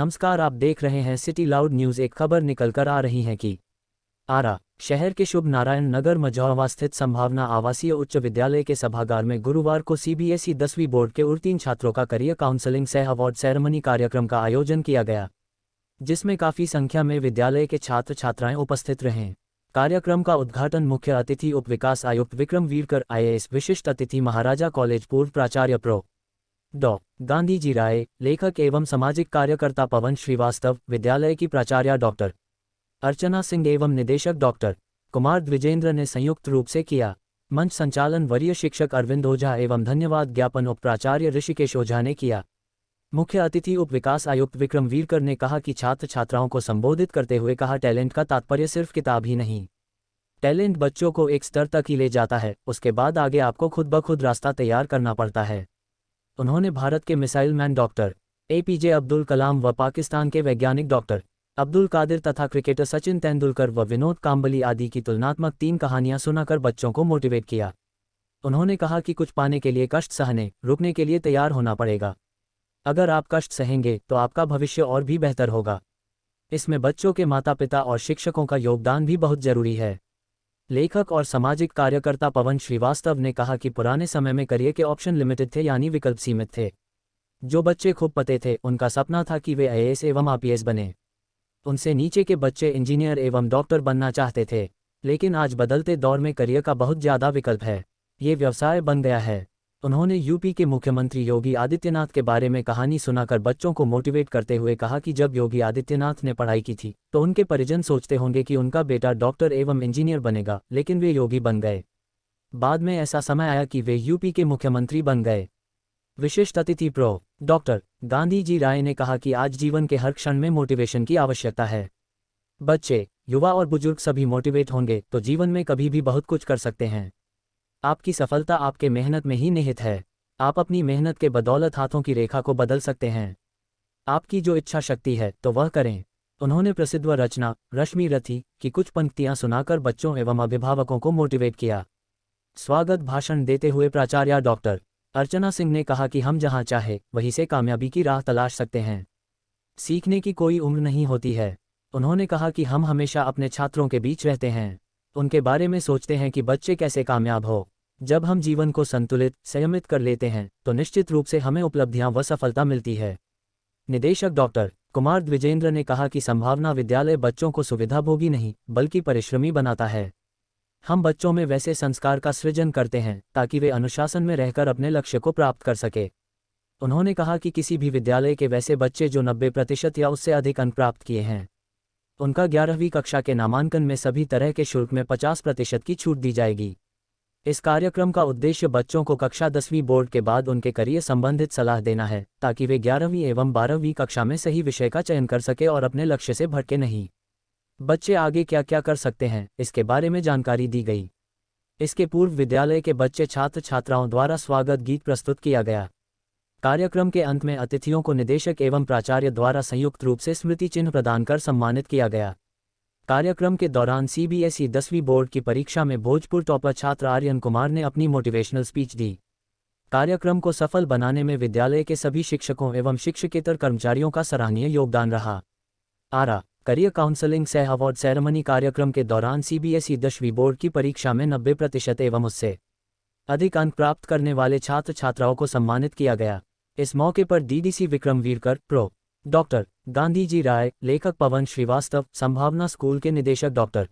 नमस्कार, आप देख रहे हैं सिटी लाउड न्यूज़। एक खबर निकल कर आ रही है कि आरा शहर के शुभ नारायण नगर मझौवा स्थित संभावना आवासीय उच्च विद्यालय के सभागार में गुरुवार को सीबीएसई 10वीं बोर्ड के उत्तीर्ण छात्रों का करियर काउंसलिंग सह अवार्ड सेरेमनी कार्यक्रम का आयोजन किया गया, जिसमें काफ़ी संख्या में विद्यालय के छात्र छात्राएं उपस्थित रहे। कार्यक्रम का उद्घाटन मुख्य अतिथि उप विकास आयुक्त विक्रम वीरकर IAS, विशिष्ट अतिथि महाराजा कॉलेज पूर्व प्राचार्य प्रो डॉ गांधी जी राय, लेखक एवं सामाजिक कार्यकर्ता पवन श्रीवास्तव, विद्यालय की प्राचार्य डॉक्टर अर्चना सिंह एवं निदेशक डॉक्टर कुमार द्विजेंद्र ने संयुक्त रूप से किया। मंच संचालन वरीय शिक्षक अरविंद ओझा एवं धन्यवाद ज्ञापन उप प्राचार्य ऋषिकेश ओझा ने किया। मुख्य अतिथि उप विकास आयुक्त विक्रम वीरकर ने कहा कि छात्र छात्राओं को संबोधित करते हुए कहा, टैलेंट का तात्पर्य सिर्फ किताब ही नहीं, टैलेंट बच्चों को एक स्तर तक ही ले जाता है, उसके बाद आगे आपको खुद ब खुद रास्ता तैयार करना पड़ता है। उन्होंने भारत के missile man doctor APJ Abdul Kalam व पाकिस्तान के वैज्ञानिक डॉक्टर अब्दुल कादिर तथा क्रिकेटर सचिन तेंदुलकर व विनोद कांबली आदि की तुलनात्मक 3 कहानियां सुनाकर बच्चों को मोटिवेट किया। उन्होंने कहा कि कुछ पाने के लिए कष्ट सहने, रुकने के लिए तैयार होना पड़ेगा। अगर आप कष्ट सहेंगे तो आपका भविष्य और भी बेहतर होगा। इसमें बच्चों के माता पिता और शिक्षकों का योगदान भी बहुत जरूरी है। लेखक और सामाजिक कार्यकर्ता पवन श्रीवास्तव ने कहा कि पुराने समय में करियर के ऑप्शन लिमिटेड थे, यानी विकल्प सीमित थे। जो बच्चे खूब पते थे उनका सपना था कि वे IAS एवं IPS बने। उनसे नीचे के बच्चे इंजीनियर एवं डॉक्टर बनना चाहते थे। लेकिन आज बदलते दौर में करियर का बहुत ज़्यादा विकल्प है, ये व्यवसाय बन गया है। उन्होंने यूपी के मुख्यमंत्री योगी आदित्यनाथ के बारे में कहानी सुनाकर बच्चों को मोटिवेट करते हुए कहा कि जब योगी आदित्यनाथ ने पढ़ाई की थी तो उनके परिजन सोचते होंगे कि उनका बेटा डॉक्टर एवं इंजीनियर बनेगा, लेकिन वे योगी बन गए। बाद में ऐसा समय आया कि वे यूपी के मुख्यमंत्री बन गए। विशिष्ट अतिथि प्रो डॉक्टर गांधी जी राय ने कहा कि आज जीवन के हर क्षण में मोटिवेशन की आवश्यकता है। बच्चे, युवा और बुजुर्ग सभी मोटिवेट होंगे तो जीवन में कभी भी बहुत कुछ कर सकते हैं। आपकी सफलता आपके मेहनत में ही निहित है। आप अपनी मेहनत के बदौलत हाथों की रेखा को बदल सकते हैं। आपकी जो इच्छा शक्ति है तो वह करें। उन्होंने प्रसिद्ध रचना रश्मि रथी की कुछ पंक्तियां सुनाकर बच्चों एवं अभिभावकों को मोटिवेट किया। स्वागत भाषण देते हुए प्राचार्य डॉक्टर अर्चना सिंह ने कहा कि हम जहां चाहे वहीं से कामयाबी की राह तलाश सकते हैं। सीखने की कोई उम्र नहीं होती है। उन्होंने कहा कि हम हमेशा अपने छात्रों के बीच रहते हैं, उनके बारे में सोचते हैं कि बच्चे कैसे कामयाब हो। जब हम जीवन को संतुलित संयमित कर लेते हैं तो निश्चित रूप से हमें उपलब्धियां व सफलता मिलती है। निदेशक डॉक्टर कुमार द्विजेंद्र ने कहा कि संभावना विद्यालय बच्चों को सुविधाभोगी नहीं बल्कि परिश्रमी बनाता है। हम बच्चों में वैसे संस्कार का सृजन करते हैं ताकि वे अनुशासन में रहकर अपने लक्ष्य को प्राप्त कर सके। उन्होंने कहा कि किसी भी विद्यालय के वैसे बच्चे जो 90% या उससे अधिक अंक प्राप्त किए हैं, उनका 11वीं कक्षा के नामांकन में सभी तरह के शुल्क में 50% की छूट दी जाएगी। इस कार्यक्रम का उद्देश्य बच्चों को कक्षा 10वीं बोर्ड के बाद उनके करियर संबंधित सलाह देना है ताकि वे 11वीं एवं 12वीं कक्षा में सही विषय का चयन कर सके और अपने लक्ष्य से भटके नहीं। बच्चे आगे क्या क्या कर सकते हैं इसके बारे में जानकारी दी गई। इसके पूर्व विद्यालय के बच्चे छात्र छात्राओं द्वारा स्वागत गीत प्रस्तुत किया गया। कार्यक्रम के अंत में अतिथियों को निदेशक एवं प्राचार्य द्वारा संयुक्त रूप से स्मृति चिन्ह प्रदान कर सम्मानित किया गया। कार्यक्रम के दौरान CBSE 10वीं बोर्ड की परीक्षा में भोजपुर टॉपर छात्र आर्यन कुमार ने अपनी मोटिवेशनल स्पीच दी। कार्यक्रम को सफल बनाने में विद्यालय के सभी शिक्षकों एवं शिक्षकेतर कर्मचारियों का सराहनीय योगदान रहा। आरा करियर काउंसलिंग सह अवार्ड सेरेमनी कार्यक्रम के दौरान CBSE 10वीं बोर्ड की परीक्षा में 90% एवं उससे अधिक अंक प्राप्त करने वाले छात्र छात्राओं को सम्मानित किया गया। इस मौके पर DDC Vikram Veerkar, pro doctor Gandhi ji Rai, लेखक पवन श्रीवास्तव, संभावना स्कूल के निदेशक डॉक्टर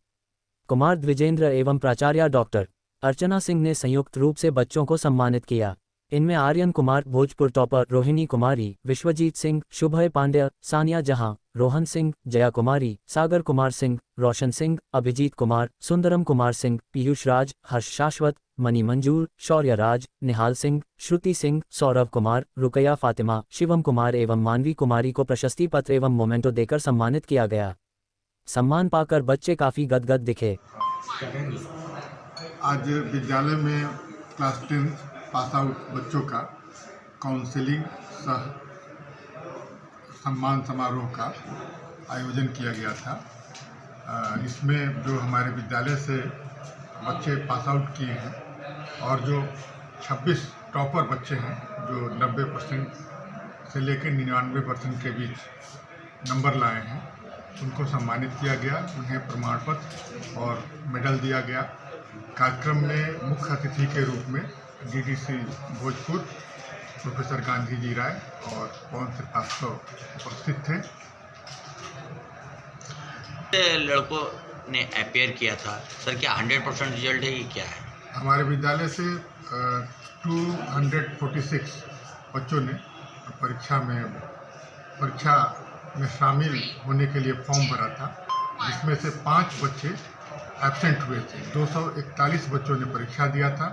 कुमार द्विजेंद्र एवं प्राचार्य डॉक्टर अर्चना सिंह ने संयुक्त रूप से बच्चों को सम्मानित किया। इनमें आर्यन कुमार भोजपुर टॉपर, रोहिणी कुमारी, विश्वजीत सिंह, शुभय पांड्या, सानिया जहां, रोहन सिंह, जया कुमारी, सागर कुमार सिंह, रोशन सिंह, अभिजीत कुमार, सुंदरम कुमार सिंह, पीयूष राज, हर्ष शाश्वत, मनी मंजूर, शौर्य राज, निहाल सिंह, श्रुति सिंह, सौरभ कुमार, रुकैया फातिमा, शिवम कुमार एवं मानवी कुमारी को प्रशस्ति पत्र एवं मोमेंटो देकर सम्मानित किया गया। सम्मान पाकर बच्चे काफी गदगद दिखे। आज विद्यालय में क्लास 10 पास आउट बच्चों का काउंसलिंग सह सम्मान समारोह का आयोजन किया गया था। इसमें जो हमारे विद्यालय से बच्चे पास आउट किए हैं और जो 26 टॉपर बच्चे हैं जो 90% से लेकर 99% के बीच नंबर लाए हैं उनको सम्मानित किया गया, उन्हें प्रमाण पत्र और मेडल दिया गया। कार्यक्रम में मुख्य अतिथि के रूप में डीडीसी भोजपुर प्रोफेसर गांधी जी राय और पवन श्रीवास्तव उपस्थित थे। लड़कों ने अपेयर किया था सर, क्या 100% रिजल्ट है, ये क्या है? हमारे विद्यालय से 246 बच्चों ने परीक्षा में शामिल होने के लिए फॉर्म भरा था, जिसमें से 5 बच्चे एब्सेंट हुए थे। 241 बच्चों ने परीक्षा दिया था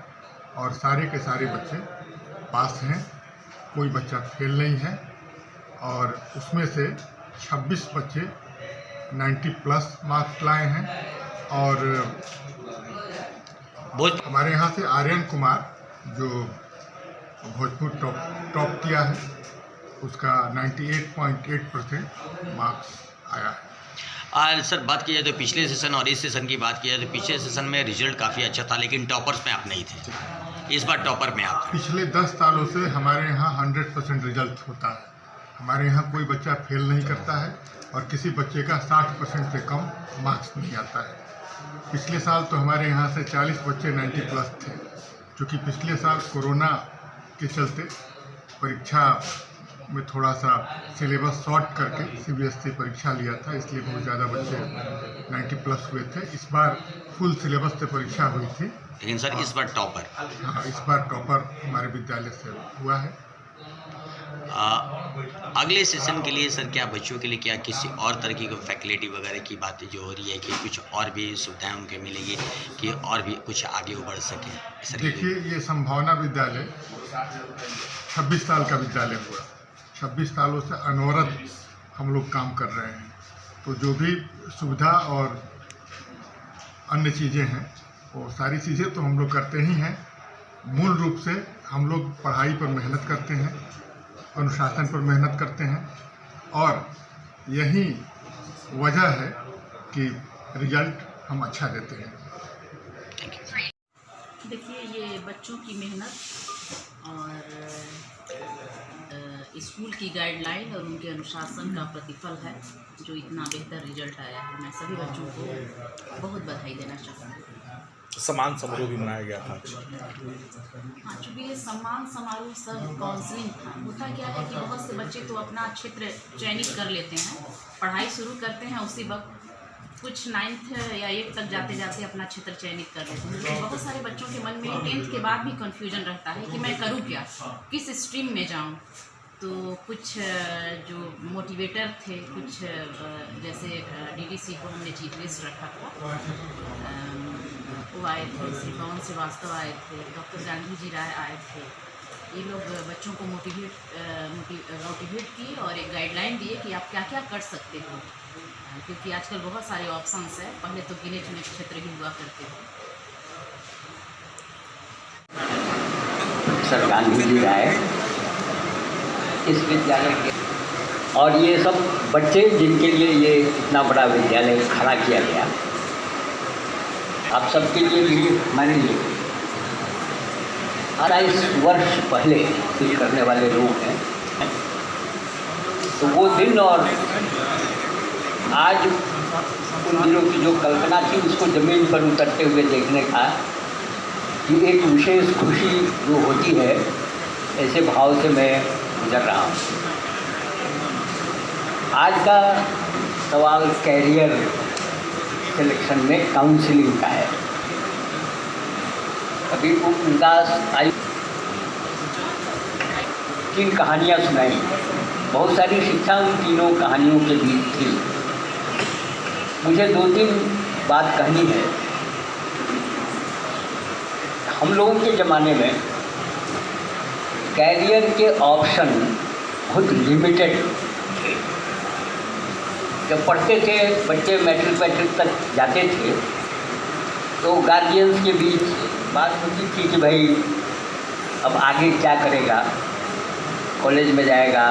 और सारे के सारे बच्चे पास हैं, कोई बच्चा फेल नहीं है। और उसमें से 26 बच्चे 90+ मार्क्स लाए हैं। और हमारे यहाँ से आर्यन कुमार जो भोजपुर टॉप किया है, उसका 98.8% मार्क्स आया है। सर बात की जाए तो पिछले सेशन और इस सेशन की बात की जाए तो पिछले सेशन में रिजल्ट काफ़ी अच्छा था, लेकिन टॉपर्स में आप नहीं थे। इस बार टॉपर में आप। पिछले 10 सालों से हमारे यहाँ 100% रिजल्ट होता है। हमारे यहाँ कोई बच्चा फेल नहीं करता है और किसी बच्चे का 60% से कम मार्क्स नहीं आता है। पिछले साल तो हमारे यहाँ से 40 बच्चे 90+ थे, क्योंकि पिछले साल कोरोना के चलते परीक्षा में थोड़ा सा सिलेबस शॉर्ट करके सीबीएसई परीक्षा लिया था, इसलिए बहुत ज़्यादा बच्चे 90+ हुए थे। इस बार फुल सिलेबस से परीक्षा हुई थी। लेकिन सर इस बार टॉपर। हाँ, इस बार टॉपर हमारे विद्यालय से हुआ है। अगले सेशन के लिए सर क्या बच्चों के लिए क्या किसी और तरह की फैकल्टी वगैरह की बातें जो हो रही है कि कुछ और भी सुविधाएं उनके मिलेगी कि और भी कुछ आगे बढ़ सकें? देखिए, ये संभावना विद्यालय 26 साल का विद्यालय हुआ। 26 सालों से अनवरत हम लोग काम कर रहे हैं, तो जो भी सुविधा और अन्य चीज़ें हैं वो सारी चीज़ें तो हम लोग करते ही हैं। मूल रूप से हम लोग पढ़ाई पर मेहनत करते हैं, अनुशासन पर मेहनत करते हैं और यही वजह है कि रिजल्ट हम अच्छा देते हैं। देखिए, ये बच्चों की मेहनत और स्कूल की गाइडलाइन और उनके अनुशासन का प्रतिफल है जो इतना बेहतर रिजल्ट आया है। मैं सभी बच्चों को बहुत बधाई देना चाहता हूँ। सम्मान समारोह भी मनाया गया था। हाँ, चूँकि ये सम्मान समारोह सब काउंसलिंग था। होता क्या है कि बहुत से बच्चे तो अपना क्षेत्र चयनित कर लेते हैं, पढ़ाई शुरू करते हैं उसी वक्त, कुछ 9th या 8 तक जाते जाते अपना क्षेत्र चयनित कर लेते हैं। लेकिन बहुत सारे बच्चों के मन में 10th के बाद भी कन्फ्यूजन रहता है कि मैं करूँ क्या, किस स्ट्रीम में जाऊँ। तो कुछ जो मोटिवेटर थे, कुछ जैसे डीडीसी को हमने चीफ गेस्ट रखा था, वो आए थे, श्री पवन श्रीवास्तव आए थे, डॉक्टर गांधी जी राय आए थे। ये लोग बच्चों को मोटिवेट किए और एक गाइडलाइन दिए कि आप क्या क्या कर सकते हो, क्योंकि आजकल बहुत सारे ऑप्शंस हैं, पहले तो गिने चुने क्षेत्र ही हुआ करते थे। सर गांधी जी राय इस विद्यालय के और ये सब बच्चे जिनके लिए ये इतना बड़ा विद्यालय खड़ा किया गया, आप सबके लिए भी मान लीजिए 28 वर्ष पहले कुछ करने वाले लोग हैं। तो वो दिन और आज उन दिनों की जो कल्पना थी उसको ज़मीन पर उतरते हुए देखने का कि एक विशेष खुशी जो होती है, ऐसे भाव से मैं गुजर रहा हूँ। आज का सवाल कैरियर सिलेक्शन में काउंसलिंग का है। अभी उदास आई 3 कहानियाँ सुनाई, बहुत सारी शिक्षा उन तीनों कहानियों के बीच थी। मुझे 2-3 बात कहनी है। हम लोगों के ज़माने में कैरियर के ऑप्शन बहुत लिमिटेड थे। जब पढ़ते थे बच्चे, मैट्रिक तक जाते थे, तो गार्जियंस के बीच बात होती थी कि भाई अब आगे क्या करेगा, कॉलेज में जाएगा,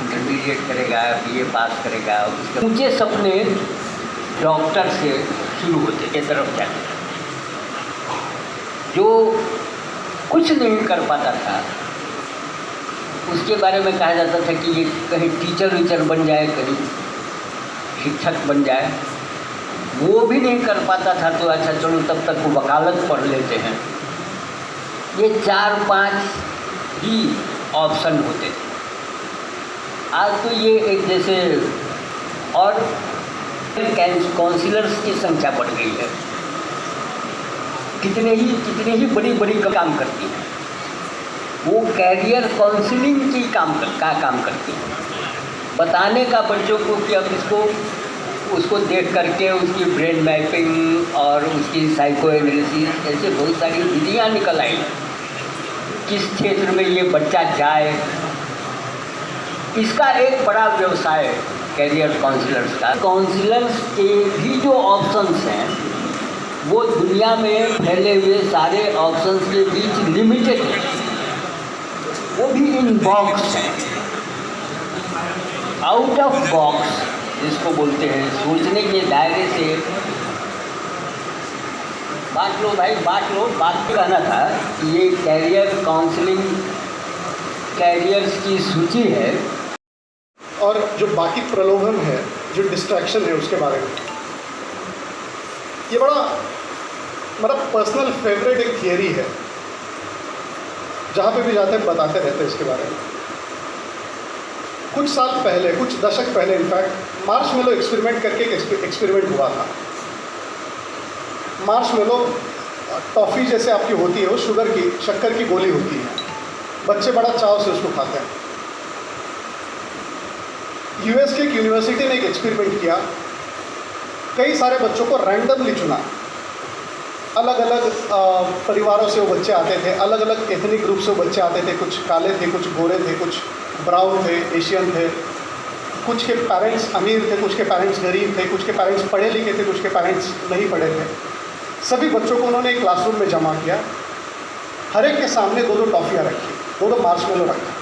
इंटरमीडिएट करेगा, बीए पास करेगा। उसके ऊँचे सपने डॉक्टर से शुरू होते के तरफ जाते, जो कुछ नहीं कर पाता था उसके बारे में कहा जाता था कि ये कहीं टीचर वीचर बन जाए, कहीं शिक्षक बन जाए। वो भी नहीं कर पाता था तो अच्छा चलो तब तक वो वकालत पढ़ लेते हैं। ये 4-5 ही ऑप्शन होते थे। आज तो ये एक जैसे और काउंसलर्स की संख्या बढ़ गई है। कितने ही बड़ी काम करती हैं वो, कैरियर काउंसलिंग की काम करती हैं, बताने का बच्चों को कि अब उसको देख करके उसकी ब्रेन मैपिंग और उसकी साइको एनालिसिस, ऐसे बहुत सारी विधियाँ निकल आई हैं किस क्षेत्र में ये बच्चा जाए। इसका एक बड़ा व्यवसाय है कैरियर काउंसलर्स का। काउंसलर्स के भी जो ऑप्शंस हैं वो दुनिया में फैले हुए सारे ऑप्शंस के बीच लिमिटेड हैं, वो भी इन बॉक्स हैं, आउट ऑफ बॉक्स जिसको बोलते हैं, सोचने के दायरे से। बात लो भाई, बात लो। बात कहना था कि ये कैरियर काउंसलिंग कैरियर्स की सूची है और जो बाकी प्रलोभन है, जो डिस्ट्रैक्शन है, उसके बारे में ये बड़ा मेरा पर्सनल फेवरेट एक थियरी है, जहाँ पे भी जाते हैं बताते रहते हैं इसके बारे में। कुछ साल पहले, कुछ दशक पहले इनफैक्ट मार्शमेलो एक्सपेरिमेंट करके एक एक्सपेरिमेंट हुआ था। मार्शमेलो टॉफ़ी जैसे आपकी होती है, वो शक्कर की गोली होती है, बच्चे बड़ा चाव से उसको खाते हैं। यूएस की एक यूनिवर्सिटी ने एक एक्सपेरिमेंट किया, कई सारे बच्चों को रैंडमली चुना, अलग अलग परिवारों से वो बच्चे आते थे, अलग अलग एथनिक ग्रुप से वो बच्चे आते थे, कुछ काले थे, कुछ गोरे थे, कुछ ब्राउन थे, एशियन थे, कुछ के पेरेंट्स अमीर थे, कुछ के पेरेंट्स गरीब थे, कुछ के पेरेंट्स पढ़े लिखे थे, कुछ के पेरेंट्स नहीं पढ़े थे। सभी बच्चों को उन्होंने एक क्लासरूम में जमा किया, हर एक के सामने 2-2 टॉफ़ियाँ रखी, 2-2 मार्शमेलो रखा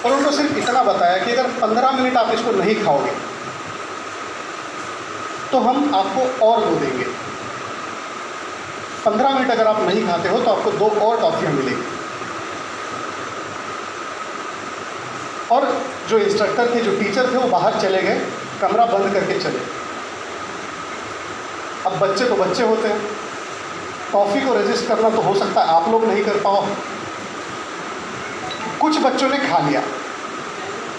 और उनको सिर्फ इतना बताया कि अगर 15 मिनट आप इसको नहीं खाओगे तो हम आपको और 2 देंगे। 15 मिनट अगर आप नहीं खाते हो तो आपको 2 और टॉफ़ियाँ मिलेंगी। और जो इंस्ट्रक्टर थे, जो टीचर थे, वो बाहर चले गए, कमरा बंद करके चले। अब बच्चे तो बच्चे होते हैं, टॉफ़ी को रेजिस्ट करना तो हो सकता है आप लोग नहीं कर पाओ। कुछ बच्चों ने खा लिया,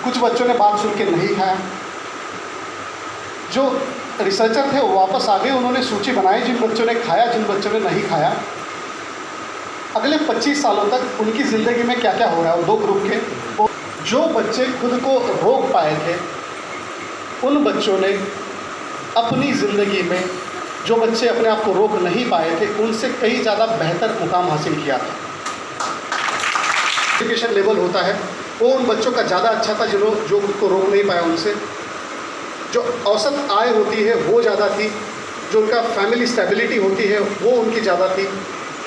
कुछ बच्चों ने बात सुन के नहीं खाया। जो रिसर्चर थे वो वापस आ गए, उन्होंने सूची बनाई जिन बच्चों ने खाया, जिन बच्चों ने नहीं खाया। अगले 25 सालों तक उनकी ज़िंदगी में क्या क्या हो रहा है, वो 2 ग्रुप के। जो बच्चे खुद को रोक पाए थे, उन बच्चों ने अपनी ज़िंदगी में जो बच्चे अपने आप को रोक नहीं पाए थे, उनसे कहीं ज़्यादा बेहतर मुकाम हासिल किया था। एजुकेशन लेवल होता है वो उन बच्चों का ज़्यादा अच्छा था जो खुद को रोक नहीं पाया उनसे। जो औसत आय होती है वो ज़्यादा थी, जो उनका फैमिली स्टेबिलिटी होती है वो उनकी ज़्यादा थी।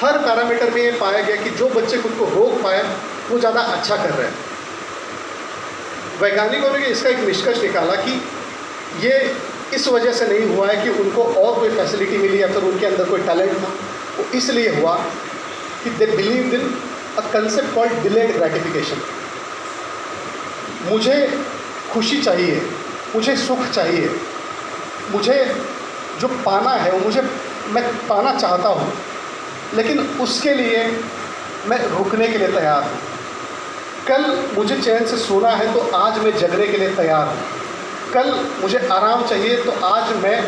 हर पैरामीटर में ये पाया गया कि जो बच्चे खुद को रोक पाए वो ज़्यादा अच्छा कर रहे हैं। वैज्ञानिकों ने इसका एक निष्कर्ष निकाला कि ये इस वजह से नहीं हुआ है कि उनको और कोई फैसिलिटी मिली या फिर उनके अंदर कोई टैलेंट था, वो इसलिए हुआ कि they believe in a concept called delayed gratification. मुझे खुशी चाहिए, मुझे सुख चाहिए, मुझे जो पाना है वो मैं पाना चाहता हूँ, लेकिन उसके लिए मैं रुकने के लिए तैयार हूँ। कल मुझे चैन से सोना है तो आज मैं जगने के लिए तैयार हूँ। कल मुझे आराम चाहिए तो आज मैं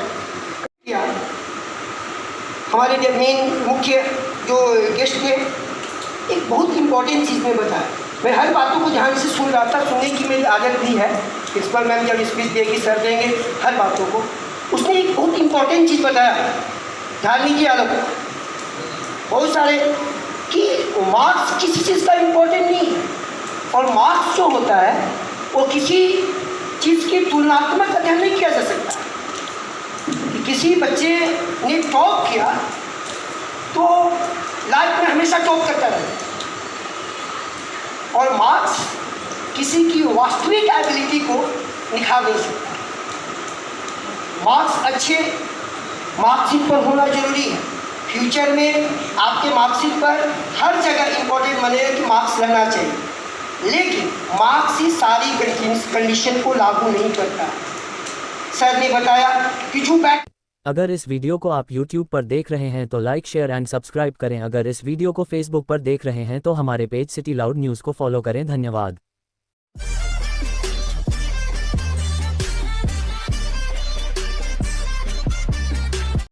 हमारे जो मेन मुख्य जो गेस्ट थे, एक बहुत इम्पोर्टेंट चीज़ में बताया। मैं हर बातों को ध्यान से सुन रहा था, सुनने की मेरी आदत भी है। प्रिंसिपल मैम जब स्पीच देगी, सर देंगे, हर बातों को उसने एक बहुत इम्पोर्टेंट चीज़ बताया। ध्यान दीजिए आप लोग, बहुत सारे कि मार्क्स किसी चीज़ का इम्पोर्टेंट नहीं है, और मार्क्स जो होता है वो किसी चीज़ की तुलनात्मक अध्ययन नहीं किया जा सकता। कि किसी बच्चे ने टॉप किया तो लाइफ में हमेशा टॉप करता रहे, और मार्क्स किसी की वास्तविक एबिलिटी को निखार नहीं सकता। मार्क्स अच्छे मार्क्स पर होना जरूरी है, फ्यूचर में आपके मार्कशीट पर हर जगह इम्पोर्टेंट मानेगा कि मार्क्स रहना चाहिए, लेकिन मार्क्स ही सारी कंडीशन को लागू नहीं करता। सर ने बताया कि जो अगर इस वीडियो को आप YouTube पर देख रहे हैं तो लाइक शेयर एंड सब्सक्राइब करें। अगर इस वीडियो को Facebook पर देख रहे हैं तो हमारे पेज सिटी लाउड न्यूज़ को फॉलो करें। धन्यवाद।